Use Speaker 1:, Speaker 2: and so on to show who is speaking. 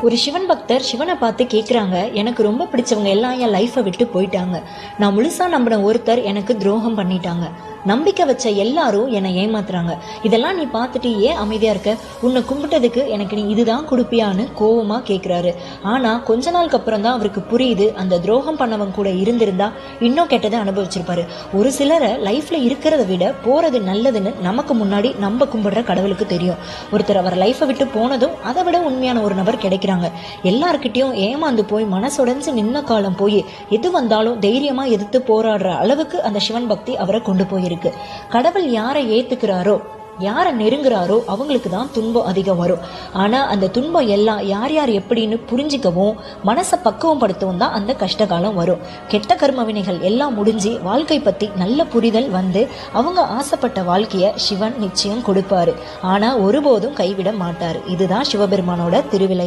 Speaker 1: ஒரு சிவன் பக்தர் சிவனை பார்த்து கேட்குறாங்க, எனக்கு ரொம்ப பிடிச்சவங்க எல்லாம் என் லைஃப்பை விட்டு போயிட்டாங்க. நான் முழுசாக நம்பின ஒருத்தர் எனக்கு துரோகம் பண்ணிட்டாங்க. நம்பிக்கை வச்ச எல்லாரும் என்னை ஏமாத்துறாங்க. இதெல்லாம் நீ பார்த்துட்டு ஏன் அமைதியாக இருக்க? உன்னை கும்பிட்டதுக்கு எனக்கு நீ இதுதான் கொடுப்பியான்னு கோவமாக கேட்குறாரு. ஆனால் கொஞ்ச நாளுக்கு அப்புறம் தான் அவருக்கு புரியுது, அந்த துரோகம் பண்ணவங்க கூட இருந்திருந்தா இன்னும் கெட்டதை அனுபவிச்சிருப்பாரு. ஒரு சிலரை லைஃப்பில் இருக்கிறத விட போகிறது நல்லதுன்னு நமக்கு முன்னாடி நம்ம கும்பிடுற கடவுளுக்கு தெரியும். ஒருத்தர் அவர் லைஃப்பை விட்டு போனதும் அதை விட உண்மையான ஒரு நபர் கிடைக்கிறாங்க. எல்லார்கிட்டையும் ஏமாந்து போய் மனசுடைஞ்சு நின்ன காலம் போய் எது வந்தாலும் தைரியமாக எதிர்த்து போராடுற அளவுக்கு அந்த சிவன் பக்தி அவரை கொண்டு போயிருக்கு. கடவுள் யாரை ஏத்துக்கிறாரோ, யாரை நெருங்குறாரோ அவங்களுக்கு தான் துன்பம் அதிகம் வரும். ஆனா அந்த துன்பம் எல்லாம் யார் யார் எப்படின்னு புரிஞ்சிக்கவும் மனசை பக்குவம் படுத்தவும் தான் அந்த கஷ்டகாலம் வரும். கெட்ட கர்ம வினைகள் எல்லாம் முடிஞ்சு வாழ்க்கை பத்தி நல்ல புரிதல் வந்து அவங்க ஆசைப்பட்ட வாழ்க்கைய சிவன் நிச்சயம் கொடுப்பாரு. ஆனா ஒருபோதும் கைவிட மாட்டாரு. இதுதான் சிவபெருமானோட திருவிளையாடல்.